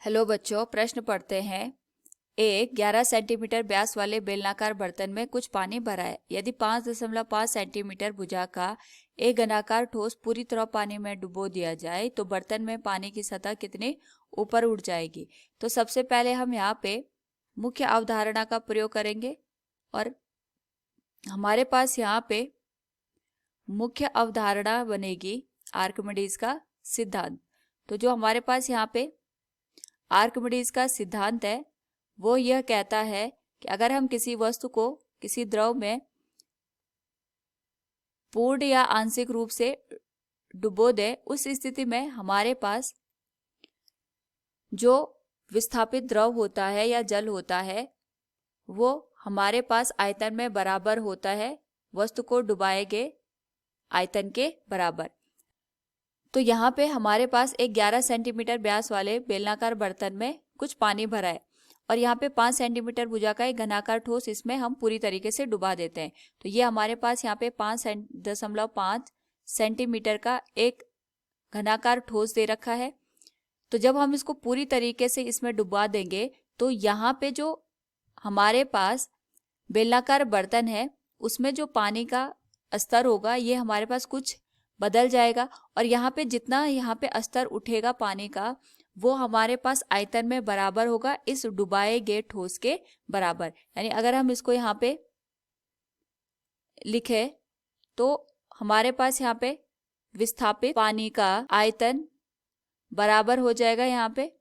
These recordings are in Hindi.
हेलो बच्चों, प्रश्न पढ़ते हैं। एक 11 सेंटीमीटर व्यास वाले बेलनाकार बर्तन में कुछ पानी भरा है। यदि 5.5 सेंटीमीटर भुजा का एक घनाकार ठोस पूरी तरह पानी में डुबो दिया जाए तो बर्तन में पानी की सतह कितने ऊपर उठ जाएगी। तो सबसे पहले हम यहाँ पे मुख्य अवधारणा का प्रयोग करेंगे और हमारे पास यहाँ पे मुख्य अवधारणा बनेगी आर्किमिडीज का सिद्धांत। तो जो हमारे पास यहाँ पे आर्किमिडीज का सिद्धांत है वो यह कहता है कि अगर हम किसी वस्तु को किसी द्रव में पूर्ण या आंशिक रूप से डुबो दे, उस स्थिति में हमारे पास जो विस्थापित द्रव होता है या जल होता है वो हमारे पास आयतन में बराबर होता है वस्तु को डुबाए गए आयतन के बराबर। तो यहाँ पे हमारे पास एक 11 सेंटीमीटर व्यास वाले बेलनाकार बर्तन में कुछ पानी भरा है और यहाँ पे 5 सेंटीमीटर भुजा का एक घनाकार ठोस इसमें हम पूरी तरीके से डुबा देते हैं। तो ये हमारे पास यहाँ पे 5.5 सेंटीमीटर का एक घनाकार ठोस दे रखा है। तो जब हम इसको पूरी तरीके से इसमें डुबा देंगे तो यहाँ पे जो हमारे पास बेलनाकार बर्तन है उसमें जो पानी का स्तर होगा ये हमारे पास कुछ बदल जाएगा और यहाँ पे जितना यहाँ पे स्तर उठेगा पानी का वो हमारे पास आयतन में बराबर होगा इस डुबाए गए ठोस के बराबर। यानी अगर हम इसको यहाँ पे लिखे तो हमारे पास यहाँ पे विस्थापित पानी का आयतन बराबर हो जाएगा यहाँ पे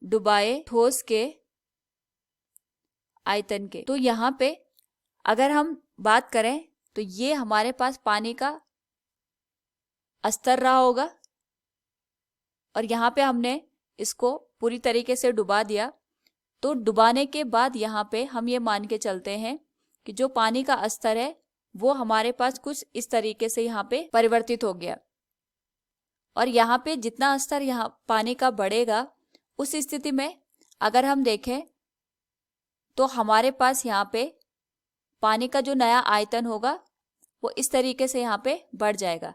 डुबाए ठोस के आयतन के। तो यहाँ पे अगर हम बात करें तो ये हमारे पास पानी का स्तर रहा होगा और यहाँ पे हमने इसको पूरी तरीके से डुबा दिया। तो डुबाने के बाद यहाँ पे हम ये मान के चलते हैं कि जो पानी का स्तर है वो हमारे पास कुछ इस तरीके से यहाँ पे परिवर्तित हो गया और यहाँ पे जितना स्तर यहाँ पानी का बढ़ेगा उस स्थिति में अगर हम देखें तो हमारे पास यहाँ पे पानी का जो नया आयतन होगा वो इस तरीके से यहाँ पे बढ़ जाएगा।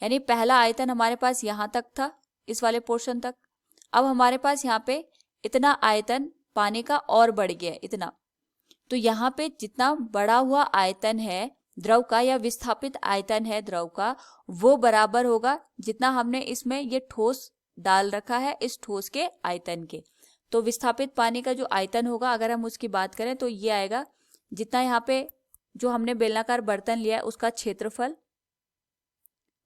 यानी पहला आयतन हमारे पास यहाँ तक था इस वाले पोर्शन तक, अब हमारे पास यहाँ पे इतना आयतन पानी का और बढ़ गया इतना। तो यहाँ पे जितना बढ़ा हुआ आयतन है द्रव का या विस्थापित आयतन है द्रव का वो बराबर होगा जितना हमने इसमें ये ठोस डाल रखा है इस ठोस के आयतन के। तो विस्थापित पानी का जो आयतन होगा अगर हम उसकी बात करें तो ये आएगा जितना यहाँ पे जो हमने बेलनाकार बर्तन लिया है उसका क्षेत्रफल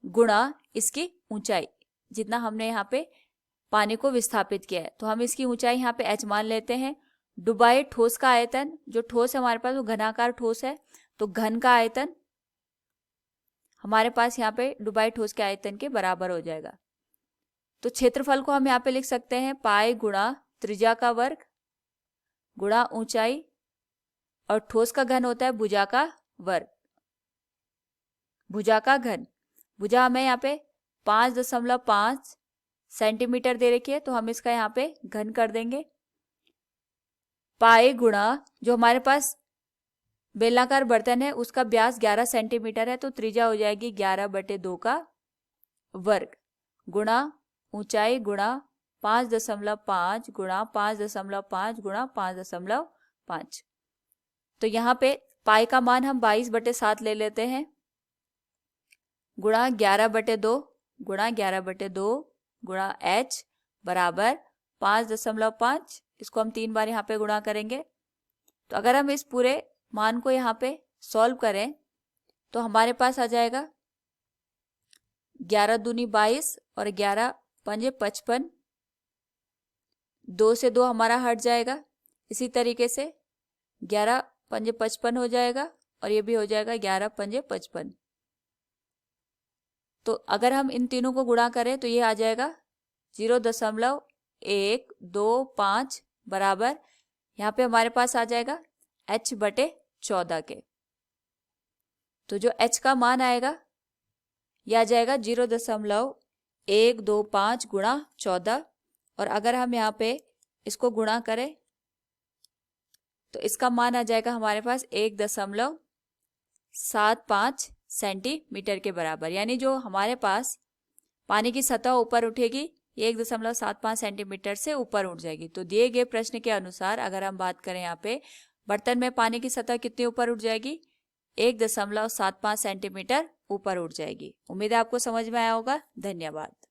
गुणा इसकी ऊंचाई जितना हमने यहाँ पे पानी को विस्थापित किया है। तो हम इसकी ऊंचाई यहाँ पे h मान लेते हैं। डुबाए ठोस का आयतन, जो ठोस है हमारे पास वो घनाकार ठोस है तो घन का आयतन हमारे पास यहाँ पे डुबाए ठोस के आयतन के बराबर हो जाएगा। तो क्षेत्रफल को हम यहाँ पे लिख सकते हैं पाई गुणा त्रिज्या का वर्ग गुणा ऊंचाई और ठोस का घन होता है भुजा का वर्ग, भुजा का घन। भुजा हमें यहाँ पे 5.5 सेंटीमीटर दे रखी है तो हम इसका यहाँ पे घन कर देंगे। पाई गुणा जो हमारे पास बेलनाकार बर्तन है उसका व्यास 11 सेंटीमीटर है तो त्रिज्या हो जाएगी 11/2 का वर्ग गुणा ऊंचाई गुणा 5.5 गुणा 5.5 गुणा 5.5। तो यहाँ पे पाई का मान हम 22/7 ले लेते हैं गुणा 11/2 गुणा 11/2 गुणा h बराबर 5.5। इसको हम 3 बार यहाँ पे गुणा करेंगे। तो अगर हम इस पूरे मान को यहाँ पे सॉल्व करें तो हमारे पास आ जाएगा 11 दूनी 22 और 11 पंजे 55, 2 से 2 हमारा हट जाएगा। इसी तरीके से 11 पंजे 55 हो जाएगा और ये भी हो जाएगा 11 पंजे 55। तो अगर हम इन तीनों को गुणा करें तो ये आ जाएगा 0.125 बराबर यहाँ पे हमारे पास आ जाएगा h/14 के। तो जो h का मान आएगा यह आ जाएगा 0.125 गुणा 14 और अगर हम यहाँ पे इसको गुणा करें तो इसका मान आ जाएगा हमारे पास 1.75 सेंटीमीटर के बराबर। यानी जो हमारे पास पानी की सतह ऊपर उठेगी ये 1.75 सेंटीमीटर से ऊपर उठ जाएगी। तो दिए गए प्रश्न के अनुसार अगर हम बात करें यहाँ पे बर्तन में पानी की सतह कितनी ऊपर उठ जाएगी, 1.75 सेंटीमीटर ऊपर उठ जाएगी। उम्मीद है आपको समझ में आया होगा। धन्यवाद।